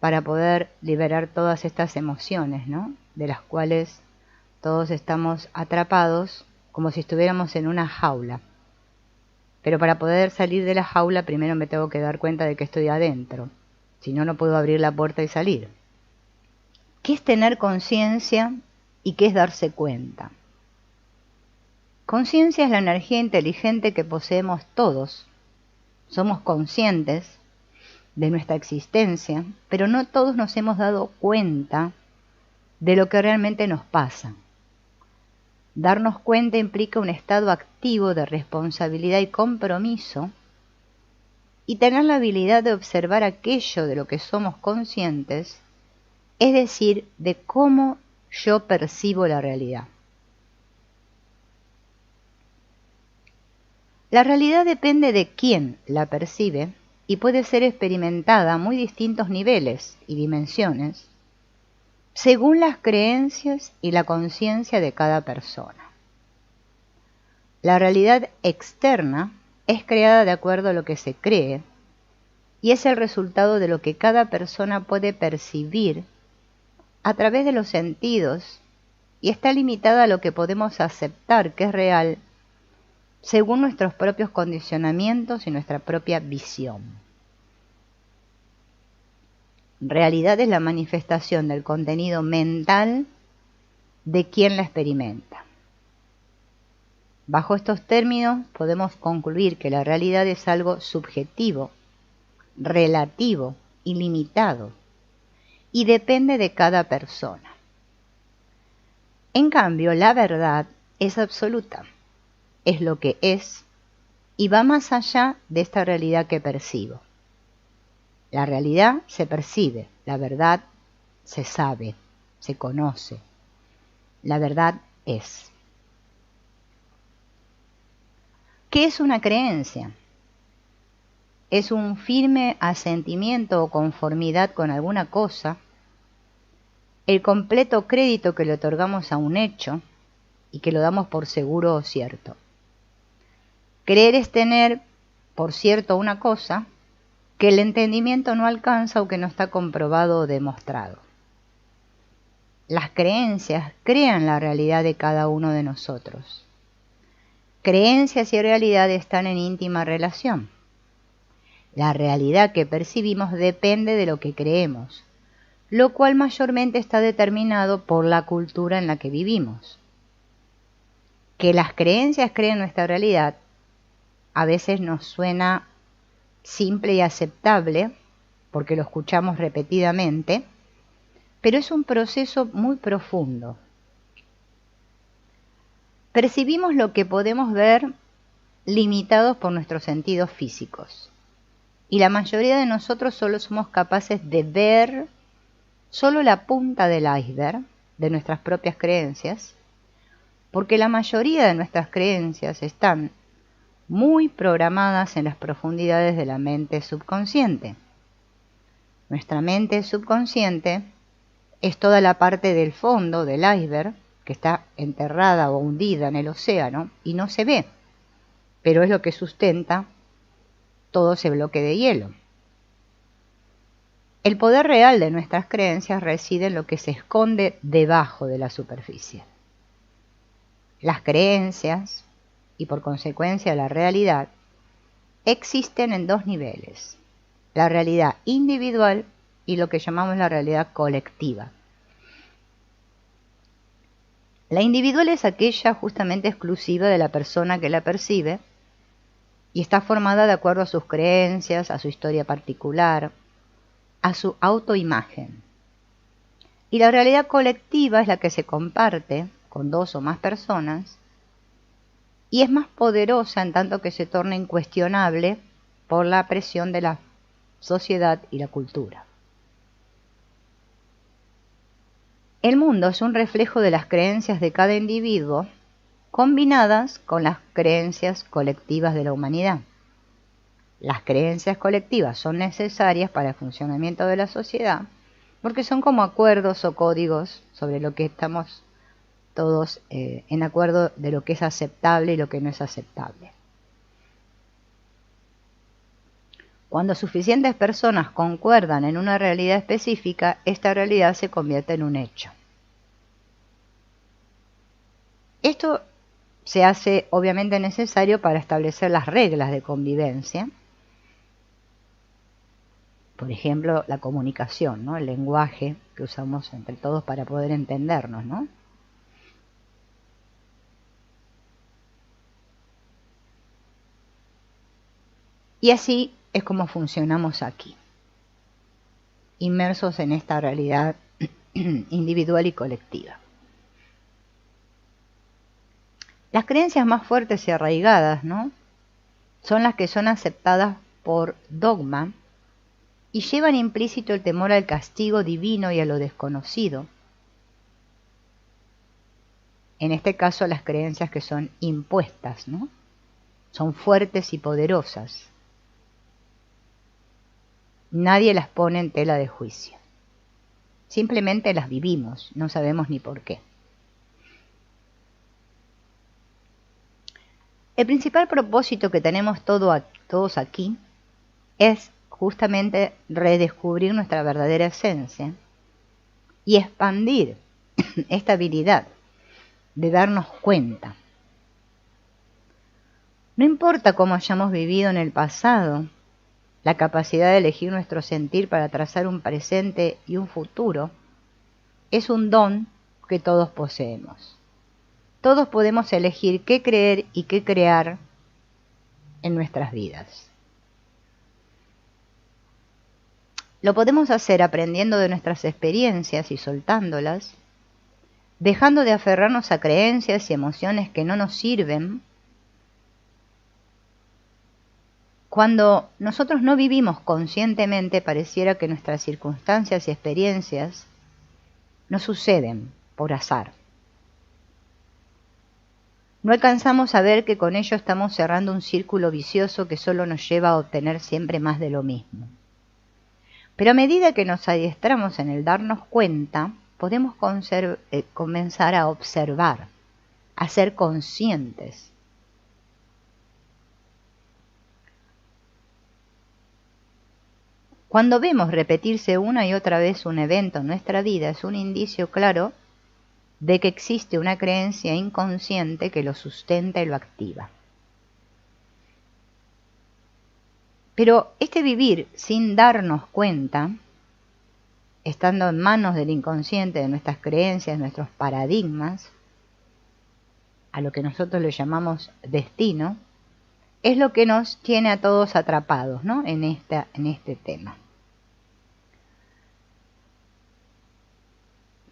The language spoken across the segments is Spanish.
para poder liberar todas estas emociones, ¿no? De las cuales todos estamos atrapados como si estuviéramos en una jaula. Pero para poder salir de la jaula primero me tengo que dar cuenta de que estoy adentro. Si no, no puedo abrir la puerta y salir. ¿Qué es tener conciencia y qué es darse cuenta? Conciencia es la energía inteligente que poseemos todos. Somos conscientes de nuestra existencia, pero no todos nos hemos dado cuenta de lo que realmente nos pasa. Darnos cuenta implica un estado activo de responsabilidad y compromiso, y tener la habilidad de observar aquello de lo que somos conscientes, es decir, de cómo yo percibo la realidad. La realidad depende de quién la percibe y puede ser experimentada a muy distintos niveles y dimensiones, según las creencias y la conciencia de cada persona. La realidad externa es creada de acuerdo a lo que se cree y es el resultado de lo que cada persona puede percibir a través de los sentidos y está limitada a lo que podemos aceptar que es real según nuestros propios condicionamientos y nuestra propia visión. Realidad es la manifestación del contenido mental de quien la experimenta. Bajo estos términos podemos concluir que la realidad es algo subjetivo, relativo, ilimitado, y depende de cada persona. En cambio, la verdad es absoluta, es lo que es, y va más allá de esta realidad que percibo. La realidad se percibe, la verdad se sabe, se conoce. La verdad es. ¿Qué es una creencia? Es un firme asentimiento o conformidad con alguna cosa, el completo crédito que le otorgamos a un hecho y que lo damos por seguro o cierto. Creer es tener por cierto una cosa que el entendimiento no alcanza o que no está comprobado o demostrado. Las creencias crean la realidad de cada uno de nosotros. Creencias y realidad están en íntima relación. La realidad que percibimos depende de lo que creemos, lo cual mayormente está determinado por la cultura en la que vivimos. Que las creencias creen nuestra realidad a veces nos suena simple y aceptable, porque lo escuchamos repetidamente, pero es un proceso muy profundo. Percibimos lo que podemos ver limitados por nuestros sentidos físicos. Y la mayoría de nosotros solo somos capaces de ver solo la punta del iceberg de nuestras propias creencias, porque la mayoría de nuestras creencias están muy programadas en las profundidades de la mente subconsciente. Nuestra mente subconsciente es toda la parte del fondo del iceberg que está enterrada o hundida en el océano y no se ve, pero es lo que sustenta todo ese bloque de hielo. El poder real de nuestras creencias reside en lo que se esconde debajo de la superficie. Las creencias, y por consecuencia la realidad, existen en dos niveles: la realidad individual y lo que llamamos la realidad colectiva. La individual es aquella justamente exclusiva de la persona que la percibe y está formada de acuerdo a sus creencias, a su historia particular, a su autoimagen. Y la realidad colectiva es la que se comparte con dos o más personas y es más poderosa en tanto que se torna incuestionable por la presión de la sociedad y la cultura. El mundo es un reflejo de las creencias de cada individuo combinadas con las creencias colectivas de la humanidad. Las creencias colectivas son necesarias para el funcionamiento de la sociedad porque son como acuerdos o códigos sobre lo que estamos todos en acuerdo de lo que es aceptable y lo que no es aceptable. Cuando suficientes personas concuerdan en una realidad específica, esta realidad se convierte en un hecho. Esto se hace obviamente necesario para establecer las reglas de convivencia. Por ejemplo, la comunicación, ¿no? El lenguaje que usamos entre todos para poder entendernos, ¿no? Y así es como funcionamos aquí, inmersos en esta realidad individual y colectiva. Las creencias más fuertes y arraigadas, ¿no?, son las que son aceptadas por dogma y llevan implícito el temor al castigo divino y a lo desconocido. En este caso, las creencias que son impuestas, ¿no?, son fuertes y poderosas. Nadie las pone en tela de juicio. Simplemente las vivimos, no sabemos ni por qué. El principal propósito que tenemos todos aquí es justamente redescubrir nuestra verdadera esencia y expandir esta habilidad de darnos cuenta. No importa cómo hayamos vivido en el pasado, la capacidad de elegir nuestro sentir para trazar un presente y un futuro es un don que todos poseemos. Todos podemos elegir qué creer y qué crear en nuestras vidas. Lo podemos hacer aprendiendo de nuestras experiencias y soltándolas, dejando de aferrarnos a creencias y emociones que no nos sirven. Cuando nosotros no vivimos conscientemente, pareciera que nuestras circunstancias y experiencias nos suceden por azar. No alcanzamos a ver que con ello estamos cerrando un círculo vicioso que solo nos lleva a obtener siempre más de lo mismo. Pero a medida que nos adiestramos en el darnos cuenta, podemos comenzar a observar, a ser conscientes. Cuando vemos repetirse una y otra vez un evento en nuestra vida, es un indicio claro de que existe una creencia inconsciente que lo sustenta y lo activa. Pero este vivir sin darnos cuenta, estando en manos del inconsciente, de nuestras creencias, nuestros paradigmas, a lo que nosotros le llamamos destino, es lo que nos tiene a todos atrapados, ¿no?, en este tema.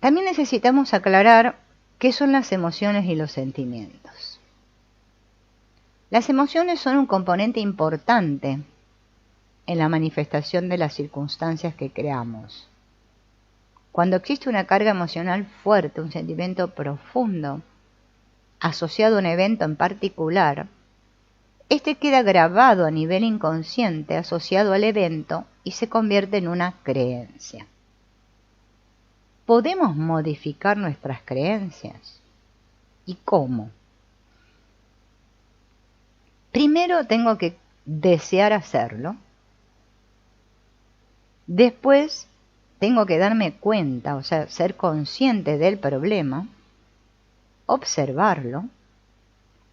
También necesitamos aclarar qué son las emociones y los sentimientos. Las emociones son un componente importante en la manifestación de las circunstancias que creamos. Cuando existe una carga emocional fuerte, un sentimiento profundo, asociado a un evento en particular, este queda grabado a nivel inconsciente, asociado al evento, y se convierte en una creencia. ¿Podemos modificar nuestras creencias? ¿Y cómo? Primero tengo que desear hacerlo. Después tengo que darme cuenta, o sea, ser consciente del problema, observarlo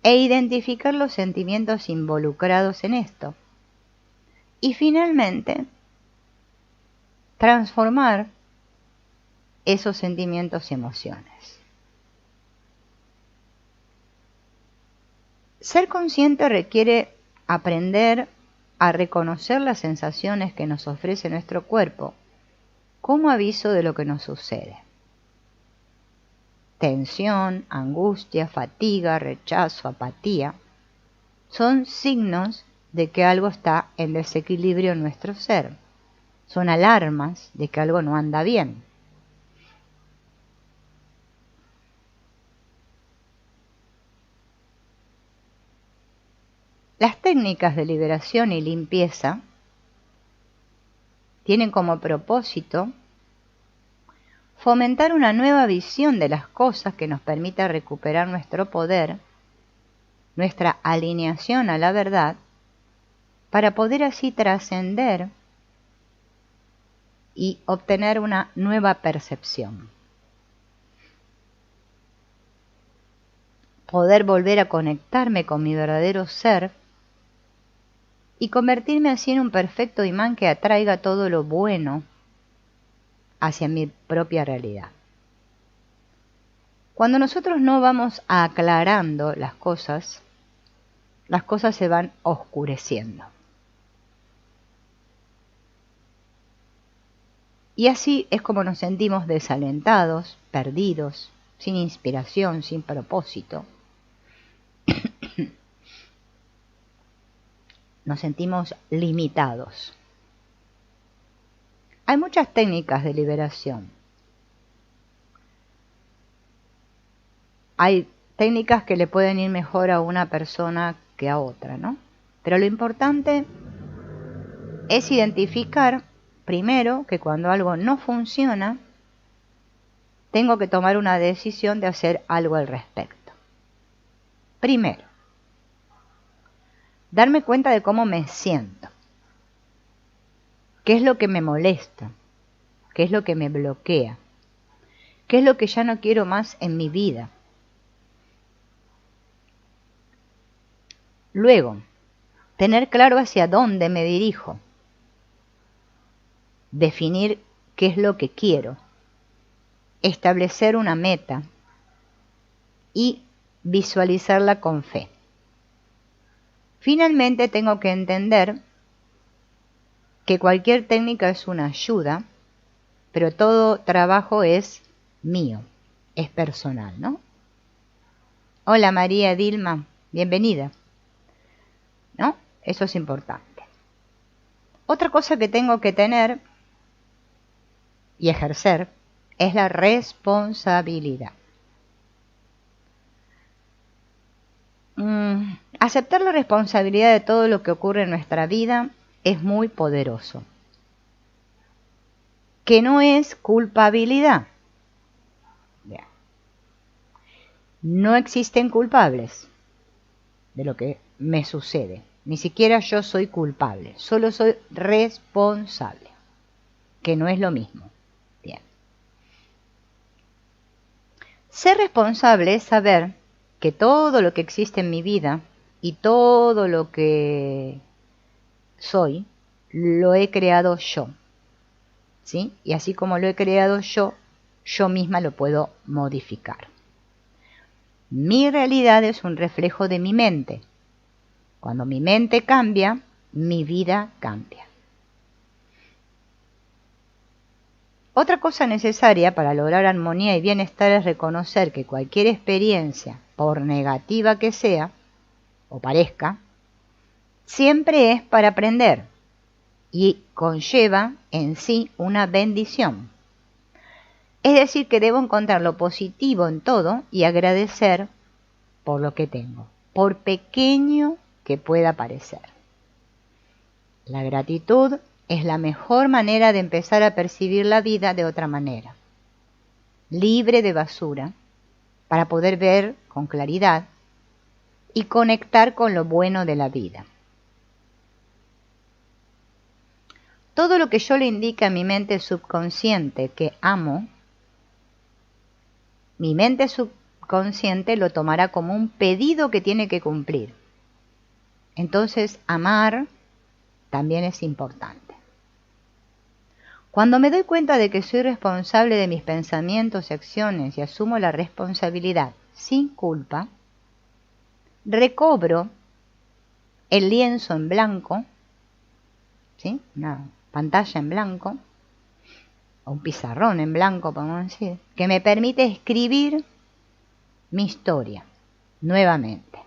e identificar los sentimientos involucrados en esto. Y finalmente, transformar esos sentimientos y emociones. Ser consciente requiere aprender a reconocer las sensaciones que nos ofrece nuestro cuerpo como aviso de lo que nos sucede. Tensión, angustia, fatiga, rechazo, apatía son signos de que algo está en desequilibrio en nuestro ser. Son alarmas de que algo no anda bien. Las técnicas de liberación y limpieza tienen como propósito fomentar una nueva visión de las cosas que nos permita recuperar nuestro poder, nuestra alineación a la verdad para poder así trascender y obtener una nueva percepción. Poder volver a conectarme con mi verdadero ser y convertirme así en un perfecto imán que atraiga todo lo bueno hacia mi propia realidad. Cuando nosotros no vamos aclarando las cosas se van oscureciendo. Y así es como nos sentimos desalentados, perdidos, sin inspiración, sin propósito. Nos sentimos limitados. Hay muchas técnicas de liberación. Hay técnicas que le pueden ir mejor a una persona que a otra, ¿no? Pero lo importante es identificar primero que cuando algo no funciona, tengo que tomar una decisión de hacer algo al respecto. Primero, darme cuenta de cómo me siento. ¿Qué es lo que me molesta? ¿Qué es lo que me bloquea? ¿Qué es lo que ya no quiero más en mi vida? Luego, tener claro hacia dónde me dirijo. Definir qué es lo que quiero. Establecer una meta y visualizarla con fe. Finalmente, tengo que entender que cualquier técnica es una ayuda, pero todo trabajo es mío, es personal, ¿no? Hola María Dilma, bienvenida. ¿No? Eso es importante. Otra cosa que tengo que tener y ejercer es la responsabilidad. Aceptar la responsabilidad de todo lo que ocurre en nuestra vida es muy poderoso. Que no es culpabilidad. Bien. No existen culpables de lo que me sucede. Ni siquiera yo soy culpable, solo soy responsable, que no es lo mismo. Bien. Ser responsable es saber que todo lo que existe en mi vida y todo lo que soy, lo he creado yo. ¿Sí? Y así como lo he creado yo misma lo puedo modificar. Mi realidad es un reflejo de mi mente. Cuando mi mente cambia, mi vida cambia. Otra cosa necesaria para lograr armonía y bienestar es reconocer que cualquier experiencia, por negativa que sea o parezca, siempre es para aprender y conlleva en sí una bendición. Es decir, que debo encontrar lo positivo en todo y agradecer por lo que tengo, por pequeño que pueda parecer. La gratitud es la mejor manera de empezar a percibir la vida de otra manera, libre de basura, para poder ver con claridad y conectar con lo bueno de la vida. Todo lo que yo le indique a mi mente subconsciente que amo, mi mente subconsciente lo tomará como un pedido que tiene que cumplir. Entonces, amar también es importante. Cuando me doy cuenta de que soy responsable de mis pensamientos y acciones y asumo la responsabilidad sin culpa, recobro el lienzo en blanco, ¿sí? Una pantalla en blanco, o un pizarrón en blanco, podemos decir, que me permite escribir mi historia nuevamente.